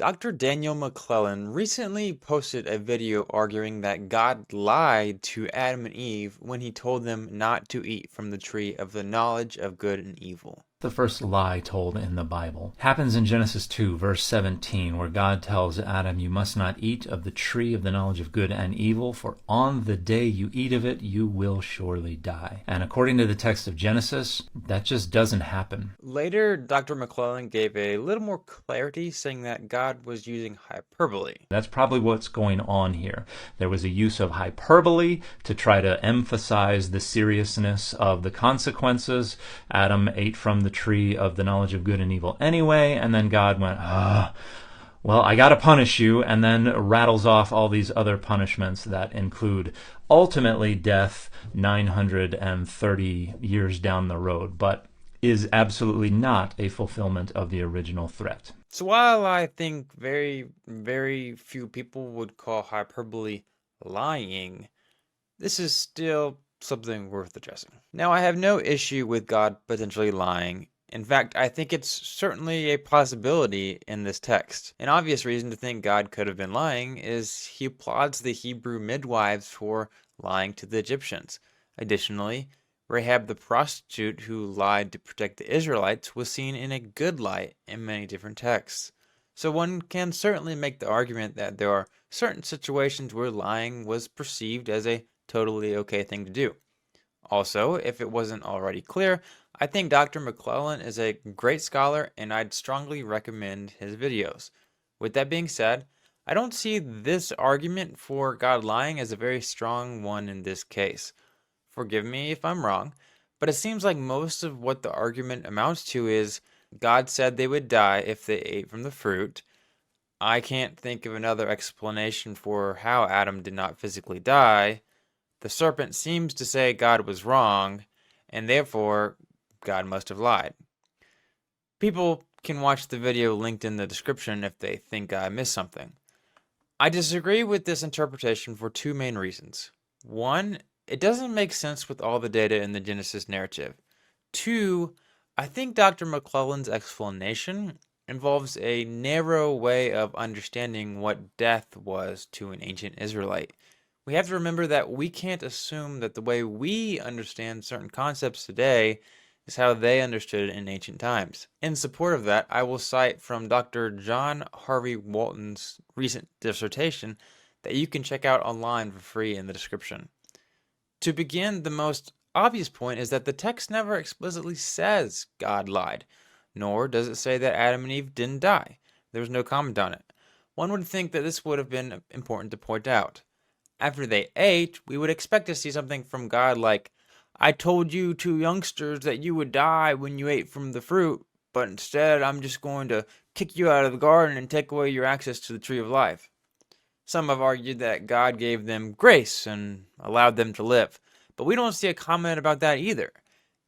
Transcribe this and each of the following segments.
Dr. Daniel McClellan recently posted a video arguing that God lied to Adam and Eve when he told them not to eat from the tree of the knowledge of good and evil. The first lie told in the Bible happens in Genesis 2, verse 17, where God tells Adam, "You must not eat of the tree of the knowledge of good and evil, for on the day you eat of it, you will surely die." And according to the text of Genesis, that just doesn't happen. Later, Dr. McClellan gave a little more clarity, saying that God was using hyperbole. That's probably what's going on here. There was a use of hyperbole to try to emphasize the seriousness of the consequences. Adam ate from the tree of the knowledge of good and evil anyway, and then God went, well, I gotta punish you, and then rattles off all these other punishments that include ultimately death 930 years down the road, but is absolutely not a fulfillment of the original threat. So while I think very, very few people would call hyperbole lying, this is still something worth addressing. Now, I have no issue with God potentially lying. In fact, I think it's certainly a possibility in this text. An obvious reason to think God could have been lying is he applauds the Hebrew midwives for lying to the Egyptians. Additionally, Rahab the prostitute who lied to protect the Israelites was seen in a good light in many different texts. So one can certainly make the argument that there are certain situations where lying was perceived as a totally okay thing to do. Also, if it wasn't already clear, I think Dr. McClellan is a great scholar and I'd strongly recommend his videos. With that being said, I don't see this argument for God lying as a very strong one in this case. Forgive me if I'm wrong, but it seems like most of what the argument amounts to is God said they would die if they ate from the fruit. I can't think of another explanation for how Adam did not physically die. The serpent seems to say God was wrong, and therefore God must have lied. People can watch the video linked in the description if they think I missed something. I disagree with this interpretation for two main reasons. One, it doesn't make sense with all the data in the Genesis narrative. Two, I think Dr. McClellan's explanation involves a narrow way of understanding what death was to an ancient Israelite. We have to remember that we can't assume that the way we understand certain concepts today is how they understood it in ancient times. In support of that, I will cite from Dr. John Harvey Walton's recent dissertation that you can check out online for free in the description. To begin, the most obvious point is that the text never explicitly says God lied, nor does it say that Adam and Eve didn't die. There's no comment on it. One would think that this would have been important to point out. After they ate, we would expect to see something from God like, "I told you two youngsters that you would die when you ate from the fruit, but instead I'm just going to kick you out of the garden and take away your access to the tree of life." Some have argued that God gave them grace and allowed them to live, but we don't see a comment about that either.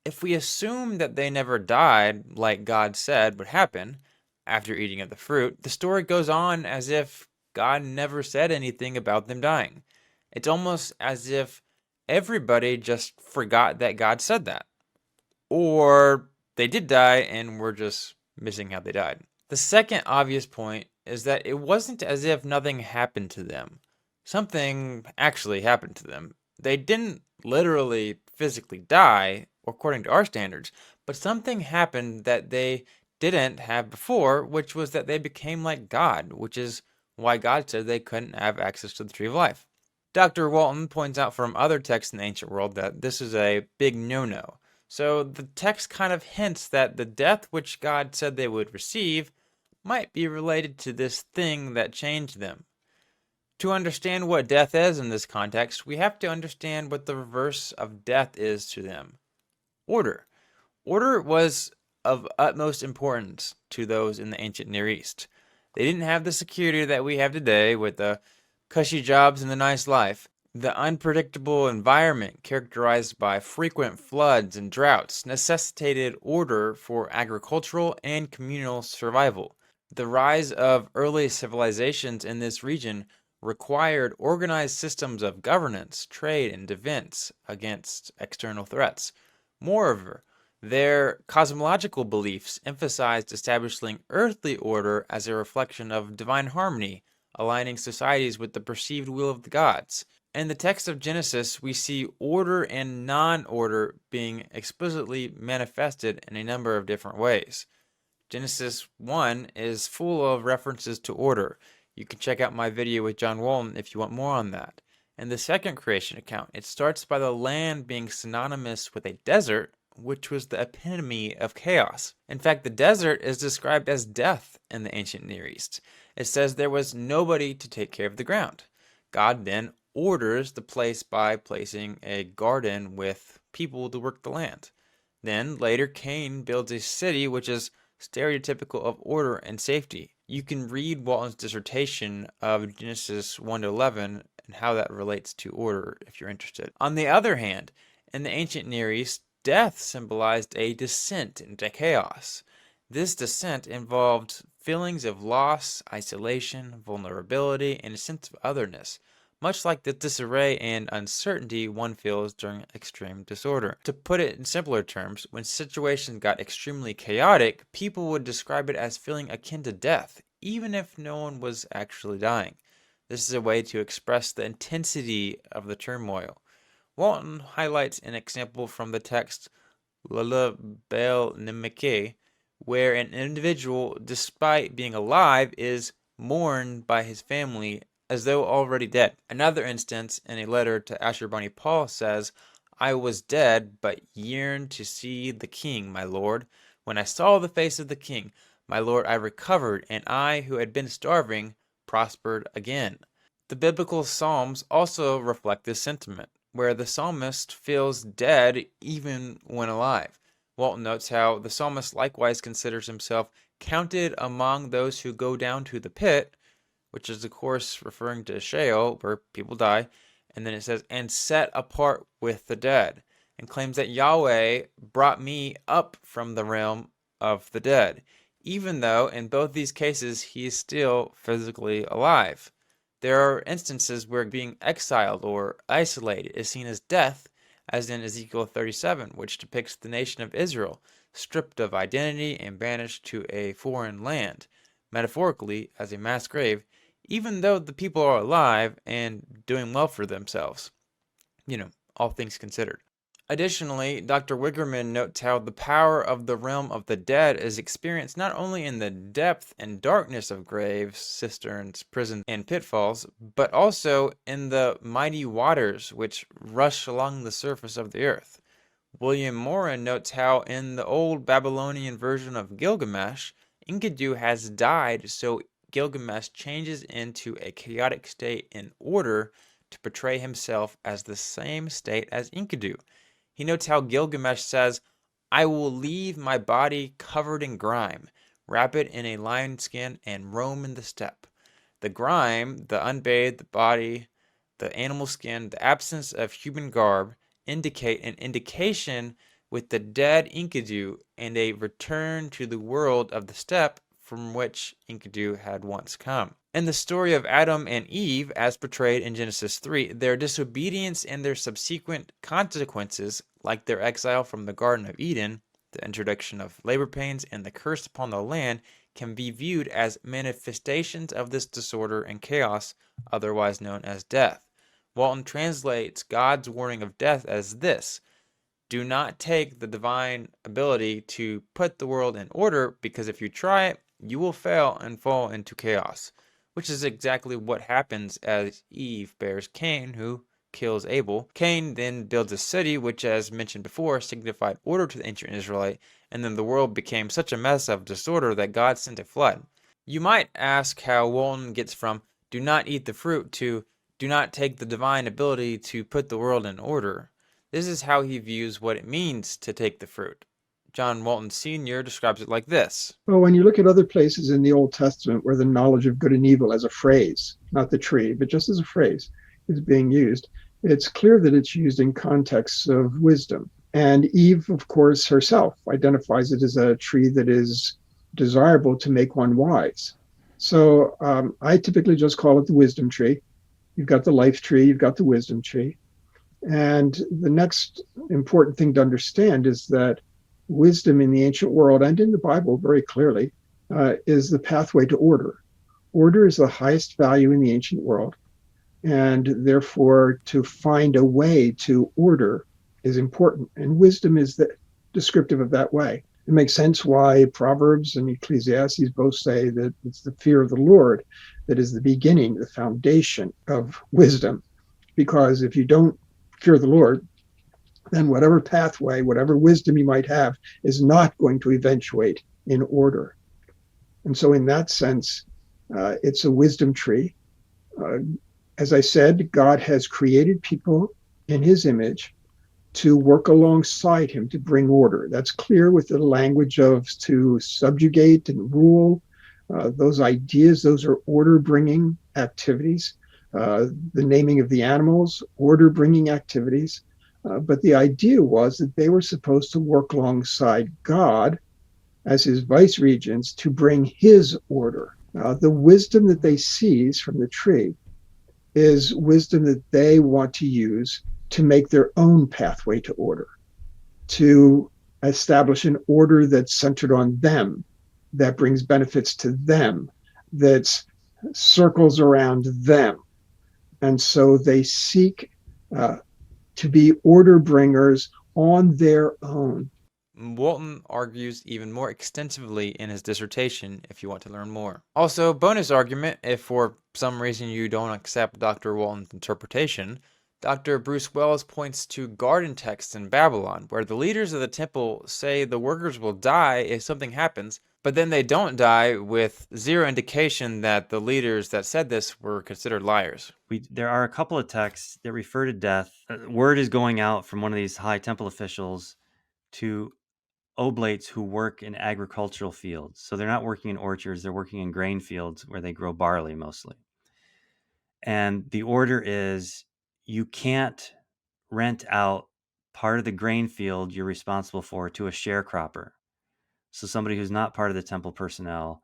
If we assume that they never died, like God said would happen, after eating of the fruit, the story goes on as if God never said anything about them dying. It's almost as if everybody just forgot that God said that. Or they did die and we're just missing how they died. The second obvious point is that it wasn't as if nothing happened to them. Something actually happened to them. They didn't literally physically die, according to our standards, but something happened that they didn't have before, which was that they became like God, which is why God said they couldn't have access to the tree of life. Dr. Walton points out from other texts in the ancient world that this is a big no-no. So the text kind of hints that the death which God said they would receive might be related to this thing that changed them. To understand what death is in this context, we have to understand what the reverse of death is to them. Order. Order was of utmost importance to those in the ancient Near East. They didn't have the security that we have today with the cushy jobs and the nice life. The unpredictable environment characterized by frequent floods and droughts necessitated order for agricultural and communal survival. The rise of early civilizations in this region required organized systems of governance, trade, and defense against external threats. Moreover, Their cosmological beliefs emphasized establishing earthly order as a reflection of divine harmony, aligning societies with the perceived will of the gods. In the text of Genesis, we see order and non order being explicitly manifested in a number of different ways. Genesis 1 is full of references to order. You can check out my video with John Walton if you want more on that. In the second creation account, it starts by the land being synonymous with a desert, which was the epitome of chaos. In fact, the desert is described as death in the ancient Near East. It says there was nobody to take care of the ground. God then orders the place by placing a garden with people to work the land. Then later, Cain builds a city which is stereotypical of order and safety. You can read Walton's dissertation of Genesis 1 to 11 and how that relates to order if you're interested. On the other hand, in the ancient Near East, death symbolized a descent into chaos. This descent involved feelings of loss, isolation, vulnerability, and a sense of otherness, much like the disarray and uncertainty one feels during extreme disorder. To put it in simpler terms, when situations got extremely chaotic, people would describe it as feeling akin to death, even if no one was actually dying. This is a way to express the intensity of the turmoil. Walton highlights an example from the text Lala Bel Nimeke, where an individual, despite being alive, is mourned by his family as though already dead. Another instance in a letter to Ashurbanipal Paul says, I was dead, but yearned to see the king, my lord. When I saw the face of the king, my lord, I recovered, and I, who had been starving, prospered again. The biblical Psalms also reflect this sentiment, where the psalmist feels dead even when alive. Walton notes how the psalmist likewise considers himself counted among those who go down to the pit, which is, of course, referring to Sheol, where people die. And then it says, and set apart with the dead, and claims that Yahweh brought me up from the realm of the dead, even though in both these cases he is still physically alive. There are instances where being exiled or isolated is seen as death, as in Ezekiel 37, which depicts the nation of Israel stripped of identity and banished to a foreign land, metaphorically as a mass grave, even though the people are alive and doing well for themselves. All things considered. Additionally, Dr. Wigerman notes how the power of the realm of the dead is experienced not only in the depth and darkness of graves, cisterns, prisons, and pitfalls, but also in the mighty waters which rush along the surface of the earth. William Morin notes how in the old Babylonian version of Gilgamesh, Enkidu has died, so Gilgamesh changes into a chaotic state in order to portray himself as the same state as Enkidu. He notes how Gilgamesh says, I will leave my body covered in grime, wrap it in a lion skin, and roam in the steppe. The grime, the unbathed body, the animal skin, the absence of human garb indicate an indication with the dead Enkidu and a return to the world of the steppe from which Enkidu had once come. In the story of Adam and Eve, as portrayed in Genesis 3, their disobedience and their subsequent consequences, like their exile from the Garden of Eden, the introduction of labor pains, and the curse upon the land, can be viewed as manifestations of this disorder and chaos, otherwise known as death. Walton translates God's warning of death as this: do not take the divine ability to put the world in order, because if you try it, you will fail and fall into chaos, which is exactly what happens as Eve bears Cain, who kills Abel. Cain then builds a city, which, as mentioned before, signified order to the ancient Israelite, and then the world became such a mess of disorder that God sent a flood. You might ask how Walton gets from do not eat the fruit to do not take the divine ability to put the world in order. This is how he views what it means to take the fruit. John Walton Sr. describes it like this. Well, when you look at other places in the Old Testament where the knowledge of good and evil as a phrase, not the tree, but just as a phrase, is being used, it's clear that it's used in contexts of wisdom. And Eve, of course, herself identifies it as a tree that is desirable to make one wise. So I typically just call it the wisdom tree. You've got the life tree, you've got the wisdom tree. And the next important thing to understand is that wisdom in the ancient world and in the Bible very clearly is the pathway to order. Order is the highest value in the ancient world. And therefore, to find a way to order is important. And wisdom is descriptive of that way. It makes sense why Proverbs and Ecclesiastes both say that it's the fear of the Lord that is the beginning, the foundation of wisdom. Because if you don't fear the Lord, then whatever pathway, whatever wisdom you might have is not going to eventuate in order. And so, in that sense, it's a wisdom tree. Uh, as I said, God has created people in his image to work alongside him to bring order. That's clear with the language of to subjugate and rule. Those ideas, those are order bringing activities. The naming of the animals, order bringing activities. But the idea was that they were supposed to work alongside God as his vice regents to bring his order. The wisdom that they seize from the tree is wisdom that they want to use to make their own pathway to order, to establish an order that's centered on them, that brings benefits to them, that circles around them. And so they seek to be order bringers on their own. Walton argues even more extensively in his dissertation if you want to learn more. Also, bonus argument if for some reason you don't accept Dr. Walton's interpretation, Dr. Bruce Wells points to garden texts in Babylon where the leaders of the temple say the workers will die if something happens, but then they don't die, with zero indication that the leaders that said this were considered liars. There are a couple of texts that refer to death. Word is going out from one of these high temple officials to oblates who work in agricultural fields. So they're not working in orchards, they're working in grain fields where they grow barley mostly. And the order is you can't rent out part of the grain field you're responsible for to a sharecropper. So somebody who's not part of the temple personnel,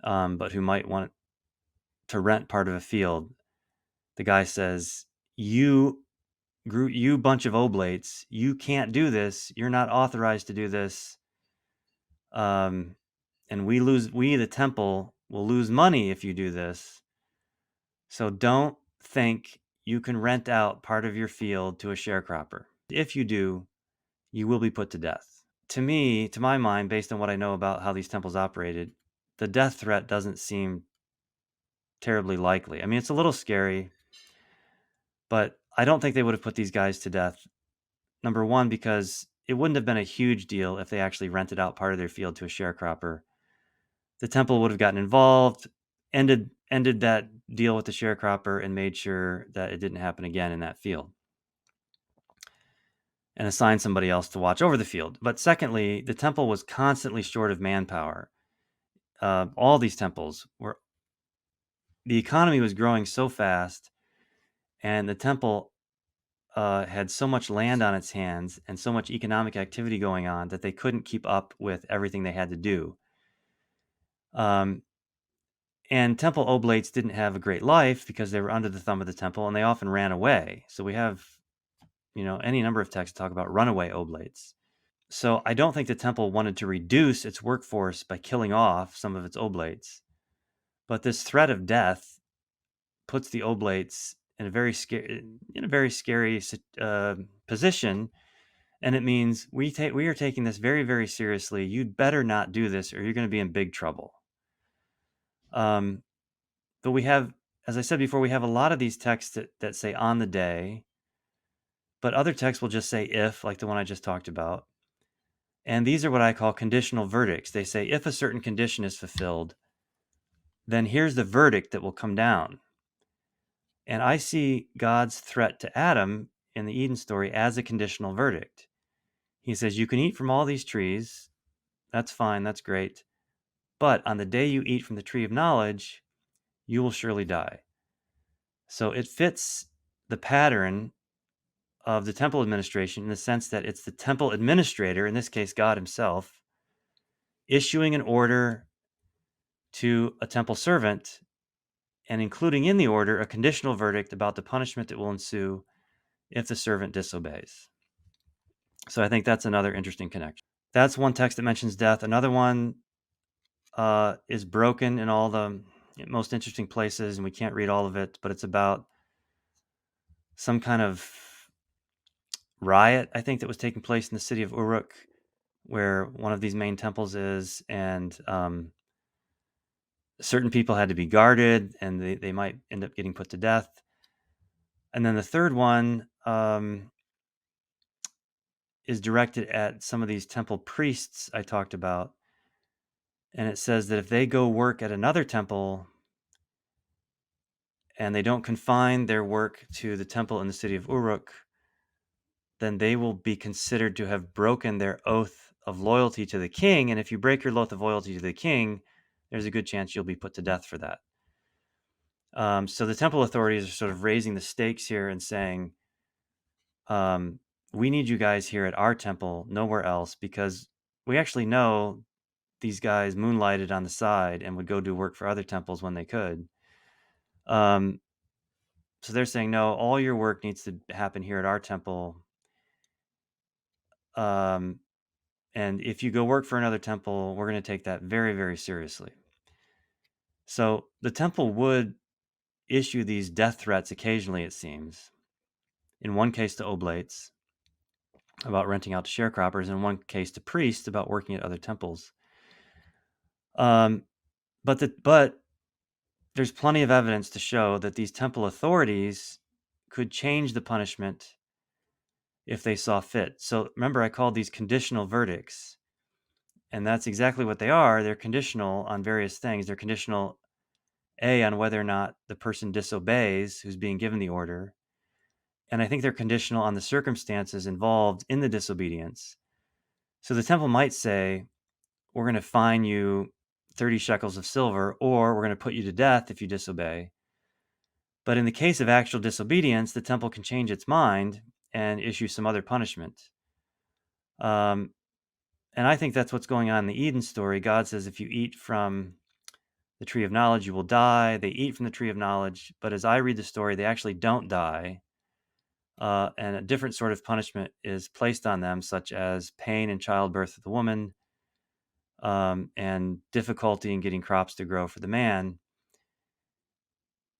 but who might want to rent part of a field. The guy says, you bunch of oblates, you can't do this. You're not authorized to do this. And we, the temple, will lose money if you do this. So don't think you can rent out part of your field to a sharecropper. If you do, you will be put to death. To me, to my mind, based on what I know about how these temples operated, the death threat doesn't seem terribly likely. I mean, it's a little scary, but I don't think they would have put these guys to death. Number one, because it wouldn't have been a huge deal if they actually rented out part of their field to a sharecropper. The temple would have gotten involved, ended that deal with the sharecropper, and made sure that it didn't happen again in that field, and assigned somebody else to watch over the field. But secondly, the temple was constantly short of manpower. All these temples were, the economy was growing so fast, and the temple had so much land on its hands and so much economic activity going on that they couldn't keep up with everything they had to do. And temple oblates didn't have a great life because they were under the thumb of the temple, and they often ran away. So we have, any number of texts talk about runaway oblates. So I don't think the temple wanted to reduce its workforce by killing off some of its oblates. But this threat of death puts the oblates in a very scary position, and it means we are taking this very, very seriously. You'd better not do this, or you're going to be in big trouble. But we have, as I said before, we have a lot of these texts that say on the day, but other texts will just say if, like the one I just talked about. And these are what I call conditional verdicts. They say if a certain condition is fulfilled, then here's the verdict that will come down. And I see God's threat to Adam in the Eden story as a conditional verdict. He says, you can eat from all these trees. That's fine. That's great. But on the day you eat from the tree of knowledge, you will surely die. So it fits the pattern of the temple administration in the sense that it's the temple administrator, in this case, God himself, issuing an order to a temple servant and including in the order a conditional verdict about the punishment that will ensue if the servant disobeys. So I think that's another interesting connection. That's one text that mentions death. Another one is broken in all the most interesting places, and we can't read all of it, but it's about some kind of riot, I think, that was taking place in the city of Uruk, where one of these main temples is, and certain people had to be guarded, and they might end up getting put to death. And then the third one is directed at some of these temple priests I talked about. And it says that if they go work at another temple and they don't confine their work to the temple in the city of Uruk, then they will be considered to have broken their oath of loyalty to the king. And if you break your oath of loyalty to the king, there's a good chance you'll be put to death for that. So the temple authorities are sort of raising the stakes here and saying, we need you guys here at our temple, nowhere else, because we actually know these guys moonlighted on the side and would go do work for other temples when they could. So they're saying, no, all your work needs to happen here at our temple. And if you go work for another temple, we're going to take that very, very seriously. So the temple would issue these death threats occasionally, it seems. In one case to oblates about renting out to sharecroppers, in one case to priests about working at other temples. But there's plenty of evidence to show that these temple authorities could change the punishment if they saw fit. So remember, I called these conditional verdicts, and that's exactly what they are. They're conditional on various things. They're conditional, A, on whether or not the person disobeys who's being given the order. And I think they're conditional on the circumstances involved in the disobedience. So the temple might say, we're going to fine you 30 shekels of silver, or we're going to put you to death if you disobey. But in the case of actual disobedience, the temple can change its mind and issue some other punishment. And I think that's what's going on in the Eden story. God says, if you eat from the tree of knowledge, you will die. They eat from the tree of knowledge. But as I read the story, they actually don't die. And a different sort of punishment is placed on them, such as pain in childbirth of the woman, and difficulty in getting crops to grow for the man.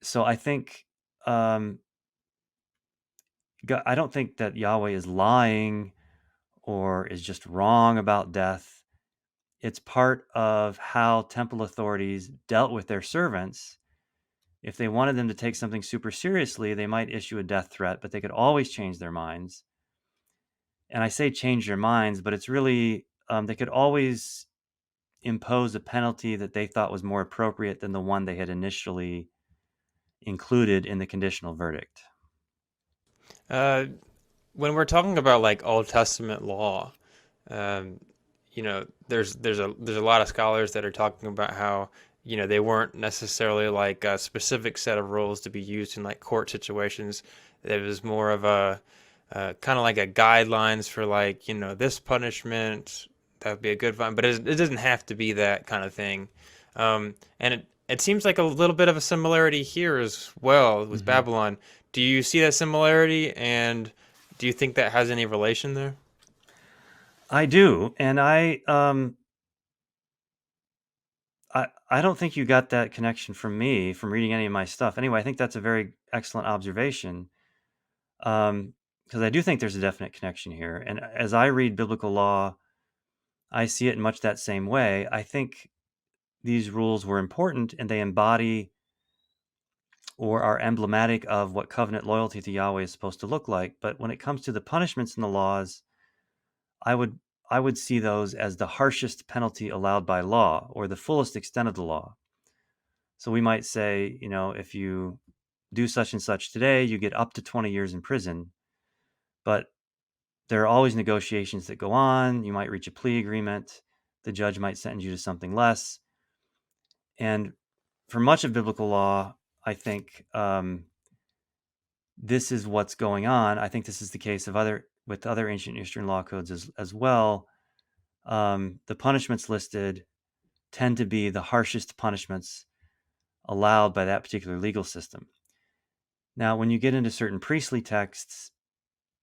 So I think I don't think that Yahweh is lying or is just wrong about death. It's part of how temple authorities dealt with their servants. If they wanted them to take something super seriously, they might issue a death threat, but they could always change their minds. And I say change their minds, but it's really, they could always impose a penalty that they thought was more appropriate than the one they had initially included in the conditional verdict. Uh, when we're talking about like Old Testament law, um, there's a lot of scholars that are talking about how they weren't necessarily like a specific set of rules to be used in like court situations. It was more of a kind of like a guidelines for like this punishment that would be a good fine, but it doesn't have to be that kind of thing. And it seems like a little bit of a similarity here as well with Mm-hmm. Babylon. Do you see that similarity, and do you think that has any relation there? I do, and I don't think you got that connection from me from reading any of my stuff. Anyway, I think that's a very excellent observation, because I do think there's a definite connection here. And as I read biblical law, I see it in much that same way. I think these rules were important, and they embody or are emblematic of what covenant loyalty to Yahweh is supposed to look like. But when it comes to the punishments in the laws, I would I would see those as the harshest penalty allowed by law, or the fullest extent of the law. So we might say, if you do such and such today, you get up to 20 years in prison. But there are always negotiations that go on. You might reach a plea agreement. The judge might sentence you to something less. And for much of biblical law, I think this is what's going on. I think this is the case with other ancient Eastern law codes as well. The punishments listed tend to be the harshest punishments allowed by that particular legal system. Now, when you get into certain priestly texts,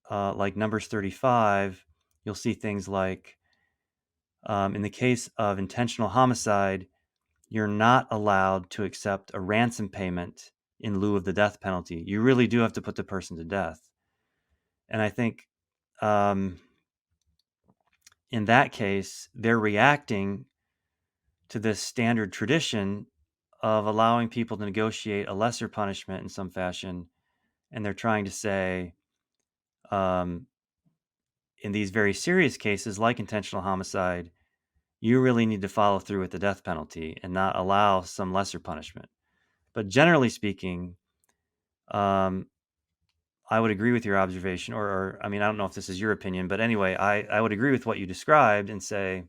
like Numbers 35, you'll see things like In the case of intentional homicide, you're not allowed to accept a ransom payment in lieu of the death penalty. You really do have to put the person to death. And I think in that case, they're reacting to this standard tradition of allowing people to negotiate a lesser punishment in some fashion. And they're trying to say, in these very serious cases like intentional homicide, you really need to follow through with the death penalty and not allow some lesser punishment. But generally speaking, I would agree with your observation, or I mean, I don't know if this is your opinion, but anyway, I would agree with what you described and say,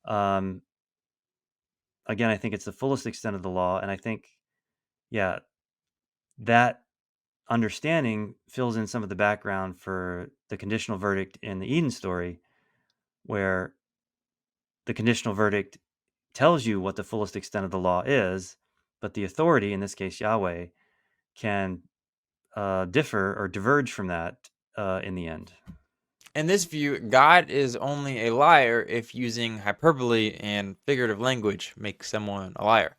again, I think it's the fullest extent of the law. And I think, yeah, that understanding fills in some of the background for the conditional verdict in the Eden story, where the conditional verdict tells you what the fullest extent of the law is, but the authority, in this case Yahweh, can differ or diverge from that in the end. In this view, God is only a liar if using hyperbole and figurative language makes someone a liar.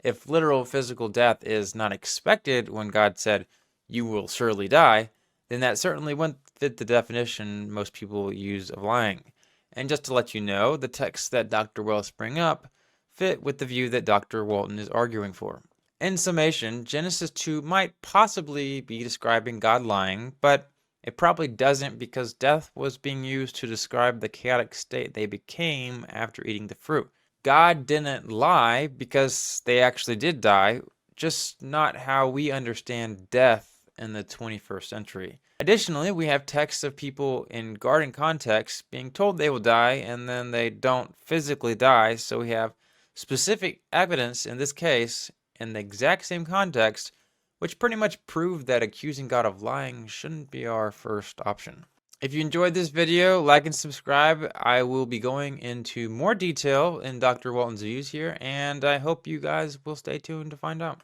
If literal physical death is not expected when God said, "You will surely die," then that certainly wouldn't fit the definition most people use of lying. And just to let you know, the texts that Dr. Wells bring up fit with the view that Dr. Walton is arguing for. In summation, Genesis 2 might possibly be describing God lying, but it probably doesn't, because death was being used to describe the chaotic state they became after eating the fruit. God didn't lie because they actually did die, just not how we understand death in the 21st century. Additionally, we have texts of people in garden contexts being told they will die and then they don't physically die, so we have specific evidence in this case in the exact same context, which pretty much proved that accusing God of lying shouldn't be our first option. If you enjoyed this video, like and subscribe. I will be going into more detail in Dr. Walton's views here, and I hope you guys will stay tuned to find out.